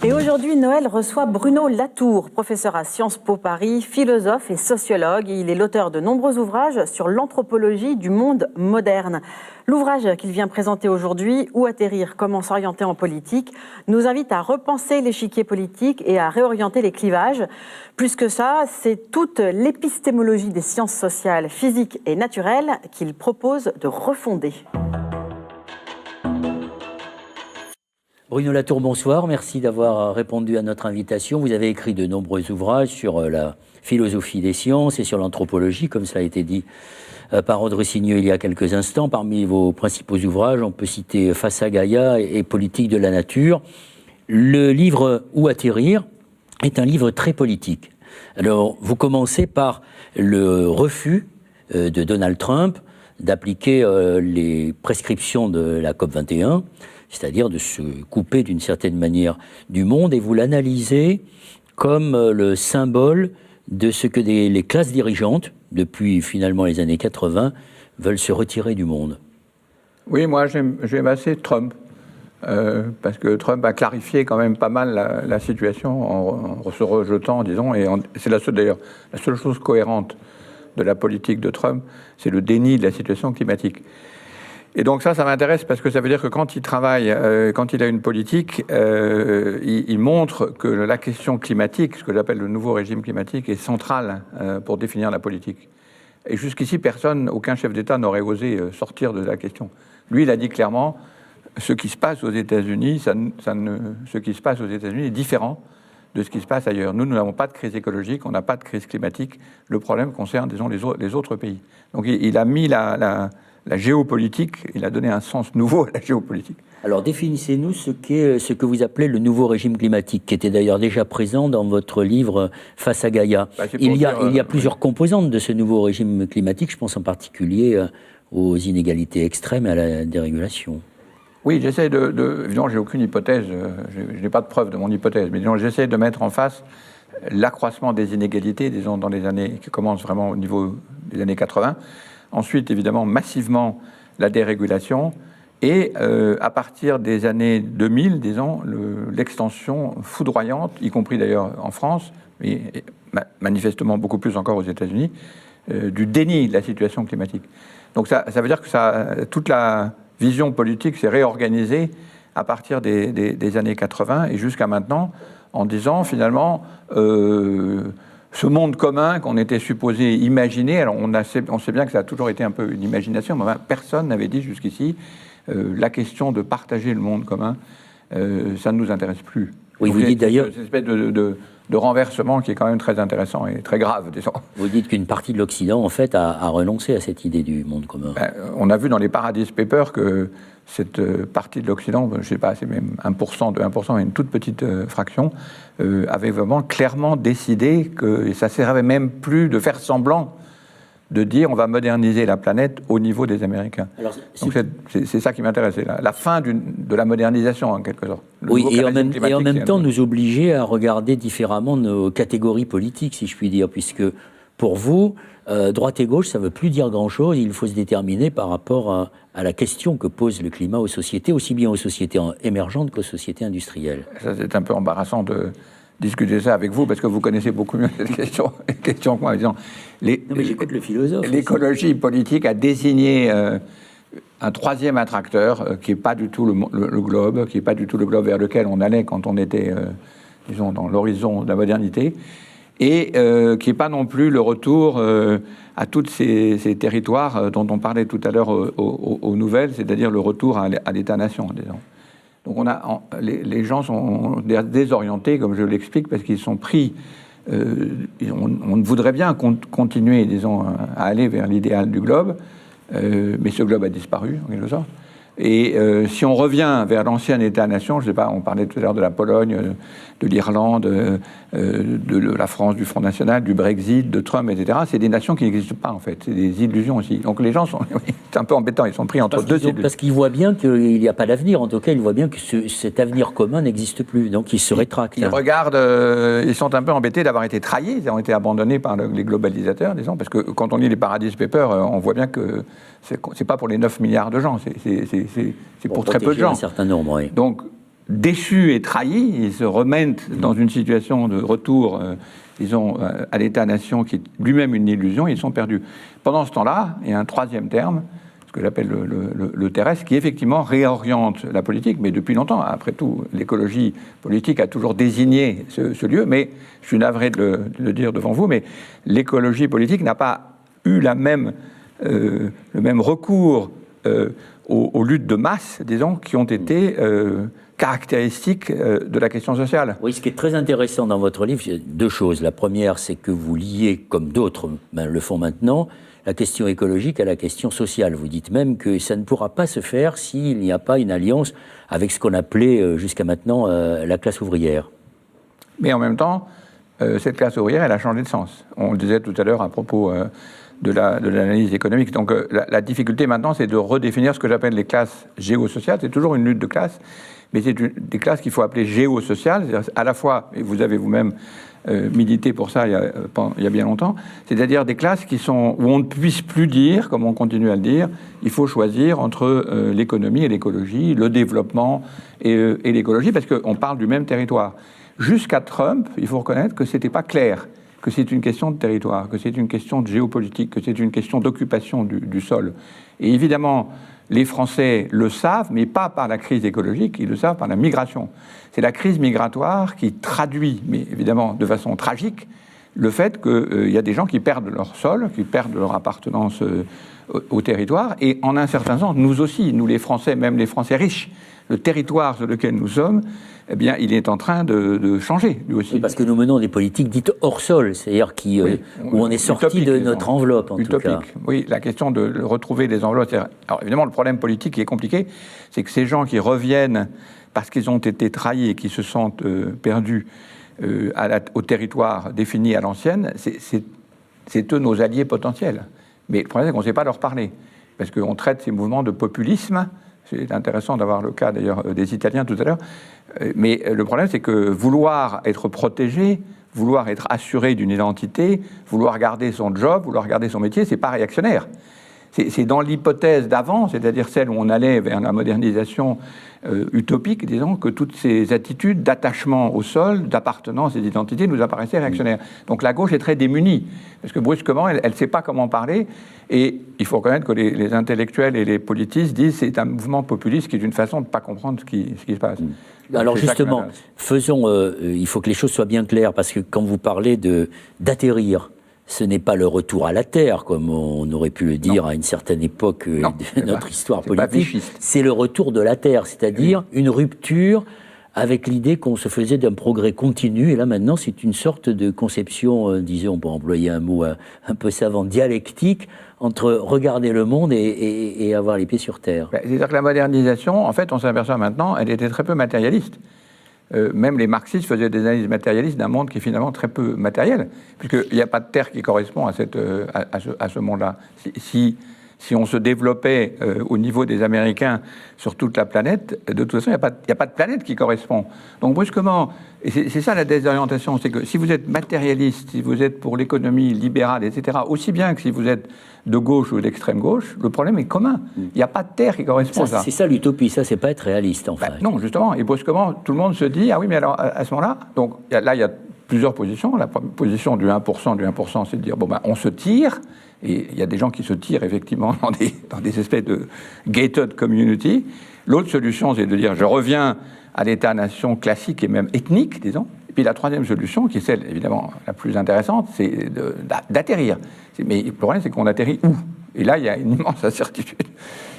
Et aujourd'hui, Noël reçoit Bruno Latour, professeur à Sciences Po Paris, philosophe et sociologue. Il est l'auteur de nombreux ouvrages sur l'anthropologie du monde moderne. L'ouvrage qu'il vient présenter aujourd'hui, Où atterrir, comment s'orienter en politique, nous invite à repenser l'échiquier politique et à réorienter les clivages. Plus que ça, c'est toute l'épistémologie des sciences sociales, physiques et naturelles qu'il propose de refonder. Bruno Latour, bonsoir. Merci d'avoir répondu à notre invitation. Vous avez écrit de nombreux ouvrages sur la philosophie des sciences et sur l'anthropologie, comme cela a été dit par Aude Russigneux il y a quelques instants. Parmi vos principaux ouvrages, on peut citer Face à Gaïa et Politique de la nature. Le livre Où atterrir est un livre très politique. Alors, vous commencez par le refus de Donald Trump d'appliquer les prescriptions de la COP21, c'est-à-dire de se couper d'une certaine manière du monde, et vous l'analysez comme le symbole de ce que les classes dirigeantes, depuis finalement les années 80, veulent se retirer du monde. Oui, moi j'aime assez Trump, parce que Trump a clarifié quand même pas mal la situation en se rejetant, disons, et c'est d'ailleurs la seule chose cohérente de la politique de Trump, c'est le déni de la situation climatique. Et donc ça m'intéresse parce que ça veut dire que quand il travaille, quand il a une politique, il montre que la question climatique, ce que j'appelle le nouveau régime climatique, est centrale pour définir la politique. Et jusqu'ici, aucun chef d'État n'aurait osé sortir de la question. Lui, il a dit clairement, ce qui se passe aux États-Unis, ce qui se passe aux États-Unis est différent de ce qui se passe ailleurs. Nous n'avons pas de crise écologique, on n'a pas de crise climatique. Le problème concerne, disons, les autres pays. Donc il a mis la géopolitique, il a donné un sens nouveau à la géopolitique. Alors définissez-nous ce que vous appelez le nouveau régime climatique, qui était d'ailleurs déjà présent dans votre livre Face à Gaïa. Il y a plusieurs composantes de ce nouveau régime climatique, je pense en particulier aux inégalités extrêmes et à la dérégulation. Oui, j'essaie évidemment, j'ai aucune hypothèse, je n'ai pas de preuve de mon hypothèse, mais disons, j'essaie de mettre en face l'accroissement des inégalités, disons, dans les années qui commencent vraiment au niveau des années 80. Ensuite, évidemment, massivement, la dérégulation. Et à partir des années 2000, disons, l'extension foudroyante, y compris d'ailleurs en France, mais manifestement beaucoup plus encore aux États-Unis, du déni de la situation climatique. Donc ça veut dire que toute la vision politique s'est réorganisée à partir des années 80 et jusqu'à maintenant, en disant finalement... ce monde commun qu'on était supposé imaginer, alors on sait bien que ça a toujours été un peu une imagination, mais personne n'avait dit jusqu'ici la question de partager le monde commun, ça ne nous intéresse plus. Oui, vous dites d'ailleurs... C'est une espèce de renversement qui est quand même très intéressant et très grave, disons. Vous dites qu'une partie de l'Occident, en fait, a renoncé à cette idée du monde commun. On a vu dans les Paradise Papers que cette partie de l'Occident, je ne sais pas, c'est même 1%, 2%, une toute petite fraction, avait vraiment clairement décidé que ça ne servait même plus de faire semblant de dire on va moderniser la planète au niveau des Américains. Alors, donc c'est ça qui m'intéresse, la fin de la modernisation en quelque sorte. Oui, et en même temps nous obliger à regarder différemment nos catégories politiques, si je puis dire, puisque pour vous, droite et gauche, ça ne veut plus dire grand-chose, il faut se déterminer par rapport à la question que pose le climat aux sociétés, aussi bien aux sociétés émergentes qu'aux sociétés industrielles. Ça, c'est un peu embarrassant de discuter ça avec vous, parce que vous connaissez beaucoup mieux cette question que moi. Non, mais j'écoute le philosophe. L'écologie politique a désigné un troisième attracteur qui n'est pas du tout le globe, qui n'est pas du tout le globe vers lequel on allait quand on était, disons, dans l'horizon de la modernité, et qui n'est pas non plus le retour à tous ces territoires dont on parlait tout à l'heure aux nouvelles, c'est-à-dire le retour à l'État-nation, disons. Donc les gens sont désorientés, comme je l'explique, parce qu'ils sont pris. On voudrait bien continuer, disons, à aller vers l'idéal du globe, mais ce globe a disparu, en quelque sorte. Et si on revient vers l'ancien État-nation, je ne sais pas, on parlait tout à l'heure de la Pologne, de l'Irlande, de la France, du Front National, du Brexit, de Trump, etc. C'est des nations qui n'existent pas, en fait. C'est des illusions aussi. Donc les gens sont... c'est un peu embêtant, ils sont pris entre deux illusions. Parce qu'ils voient bien qu'il n'y a pas d'avenir. En tout cas, ils voient bien que cet avenir commun n'existe plus. Donc ils se rétractent. Ils regardent... ils sont un peu embêtés d'avoir été trahis. Ils ont été abandonnés par les globalisateurs, disons. Parce que quand on lit les Paradise Papers, on voit bien que c'est pas pour les 9 milliards de gens. C'est pour très peu de gens. Un certain nombre, oui. Donc déchus et trahis, ils se remettent dans une situation de retour, disons, à l'État-nation qui est lui-même une illusion, ils sont perdus. Pendant ce temps-là, il y a un troisième terme, ce que j'appelle le terrestre, qui effectivement réoriente la politique, mais depuis longtemps. Après tout, l'écologie politique a toujours désigné ce lieu, mais je suis navré de le dire devant vous, mais l'écologie politique n'a pas eu le même recours aux luttes de masse, disons, qui ont été caractéristiques de la question sociale. Oui, ce qui est très intéressant dans votre livre, c'est deux choses. La première, c'est que vous liez, comme d'autres le font maintenant, la question écologique à la question sociale. Vous dites même que ça ne pourra pas se faire s'il n'y a pas une alliance avec ce qu'on appelait jusqu'à maintenant la classe ouvrière. Mais en même temps, cette classe ouvrière, elle a changé de sens. On le disait tout à l'heure à propos de l'analyse économique. Donc la difficulté maintenant, c'est de redéfinir ce que j'appelle les classes géosociales. C'est toujours une lutte de classes, mais c'est des classes qu'il faut appeler géosociales. C'est-à-dire à la fois, et vous avez vous-même milité pour ça il y a bien longtemps, c'est-à-dire des classes où on ne puisse plus dire, comme on continue à le dire, il faut choisir entre l'économie et l'écologie, le développement et l'écologie, parce qu'on parle du même territoire. Jusqu'à Trump, il faut reconnaître que ce n'était pas clair, que c'est une question de territoire, que c'est une question de géopolitique, que c'est une question d'occupation du sol. Et évidemment, les Français le savent, mais pas par la crise écologique, ils le savent par la migration. C'est la crise migratoire qui traduit, mais évidemment de façon tragique, le fait qu'il y a des gens qui perdent leur sol, qui perdent leur appartenance au territoire, et en un certain sens, nous aussi, nous les Français, même les Français riches, le territoire sur lequel nous sommes, eh bien, il est en train de changer, lui aussi. Oui, parce que nous menons des politiques dites hors sol, c'est-à-dire où on est sorti de notre enveloppe, en utopique. tout cas. Oui, la question de retrouver les enveloppes. Alors, évidemment, le problème politique qui est compliqué, c'est que ces gens qui reviennent parce qu'ils ont été trahis et qui se sentent perdus au territoire défini à l'ancienne, c'est eux nos alliés potentiels. Mais le problème, c'est qu'on ne sait pas leur parler, parce qu'on traite ces mouvements de populisme. C'est intéressant d'avoir le cas, d'ailleurs, des Italiens tout à l'heure. Mais le problème, c'est que vouloir être protégé, vouloir être assuré d'une identité, vouloir garder son job, vouloir garder son métier, c'est pas réactionnaire. C'est dans l'hypothèse d'avant, c'est-à-dire celle où on allait vers la modernisation utopique, disons, que toutes ces attitudes d'attachement au sol, d'appartenance et d'identité nous apparaissaient réactionnaires. Donc la gauche est très démunie, parce que brusquement, elle ne sait pas comment parler, et il faut reconnaître que les intellectuels et les politistes disent que c'est un mouvement populiste qui est une façon de ne pas comprendre ce qui se passe. Alors justement, il faut que les choses soient bien claires, parce que quand vous parlez d'atterrir, ce n'est pas le retour à la Terre, comme on aurait pu le dire à une certaine époque de notre histoire politique. C'est le retour de la Terre, c'est-à-dire une rupture avec l'idée qu'on se faisait d'un progrès continu. Et là, maintenant, c'est une sorte de conception, disons, pour employer un mot un peu savant, dialectique, entre regarder le monde et avoir les pieds sur Terre. C'est-à-dire que la modernisation, en fait, on s'aperçoit maintenant, elle était très peu matérialiste. Même les marxistes faisaient des analyses matérialistes d'un monde qui est finalement très peu matériel, puisqu'il n'y a pas de terre qui correspond à ce monde-là. Si on se développait au niveau des Américains sur toute la planète, de toute façon, il n'y a pas de planète qui correspond. Donc brusquement, et c'est ça la désorientation, c'est que si vous êtes matérialiste, si vous êtes pour l'économie libérale, etc., aussi bien que si vous êtes de gauche ou d'extrême gauche, le problème est commun. Il n'y a pas de terre qui correspond à ça. C'est ça l'utopie, ça c'est pas être réaliste en fait. Non, justement, et brusquement, tout le monde se dit, ah oui, mais alors à ce moment-là, donc là il y a plusieurs positions. La position du 1%, c'est de dire, bon ben on se tire, et il y a des gens qui se tirent effectivement dans des espèces de gated community. L'autre solution, c'est de dire, je reviens à l'État-nation classique et même ethnique, disons. Et puis la troisième solution, qui est celle évidemment la plus intéressante, c'est d'atterrir. Mais le problème, c'est qu'on atterrit où? Et là, il y a une immense incertitude,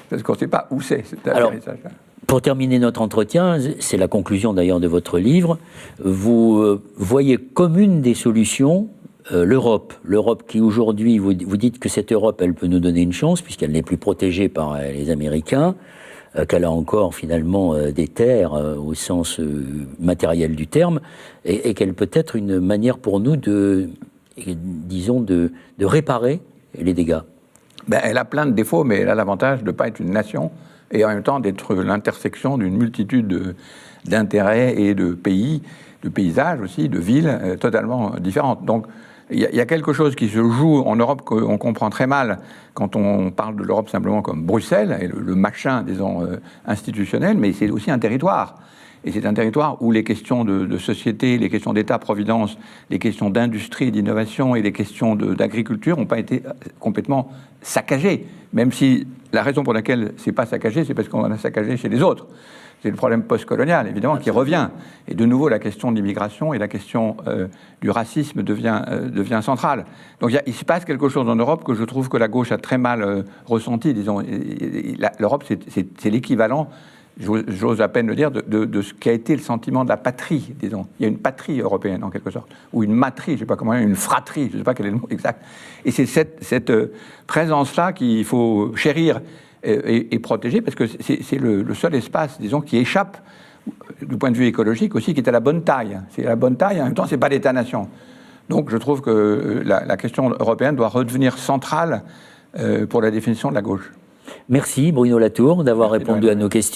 parce qu'on ne sait pas où c'est cet atterrissage-là. Pour terminer notre entretien, c'est la conclusion d'ailleurs de votre livre, vous voyez comme une des solutions l'Europe. L'Europe qui aujourd'hui, vous dites que cette Europe, elle peut nous donner une chance, puisqu'elle n'est plus protégée par les Américains, qu'elle a encore finalement des terres au sens matériel du terme, et qu'elle peut être une manière pour nous de réparer les dégâts. Elle a plein de défauts, mais elle a l'avantage de ne pas être une nation, et en même temps d'être l'intersection d'une multitude d'intérêts et de pays, de paysages aussi, de villes totalement différentes. Donc il y a quelque chose qui se joue en Europe qu'on comprend très mal quand on parle de l'Europe simplement comme Bruxelles, et le machin, disons, institutionnel, mais c'est aussi un territoire. Et c'est un territoire où les questions de société, les questions d'État-providence, les questions d'industrie et d'innovation et les questions d'agriculture n'ont pas été complètement saccagées. Même si la raison pour laquelle c'est pas saccagé, c'est parce qu'on en a saccagé chez les autres. C'est le problème postcolonial, évidemment, qui revient. Et de nouveau, la question de l'immigration et la question du racisme devient centrale. Donc il se passe quelque chose en Europe que je trouve que la gauche a très mal ressenti. Disons, l'Europe, c'est l'équivalent, j'ose à peine le dire, de ce qu'a été le sentiment de la patrie, disons. Il y a une patrie européenne, en quelque sorte, ou une matrie, je ne sais pas comment dire, une fratrie, je ne sais pas quel est le mot exact. Et c'est cette présence-là qu'il faut chérir et protéger, parce que c'est le seul espace, disons, qui échappe, du point de vue écologique aussi, qui est à la bonne taille. C'est à la bonne taille, en même temps, ce n'est pas l'État-nation. Donc je trouve que la question européenne doit redevenir centrale pour la définition de la gauche. Merci Bruno Latour d'avoir répondu à nos questions.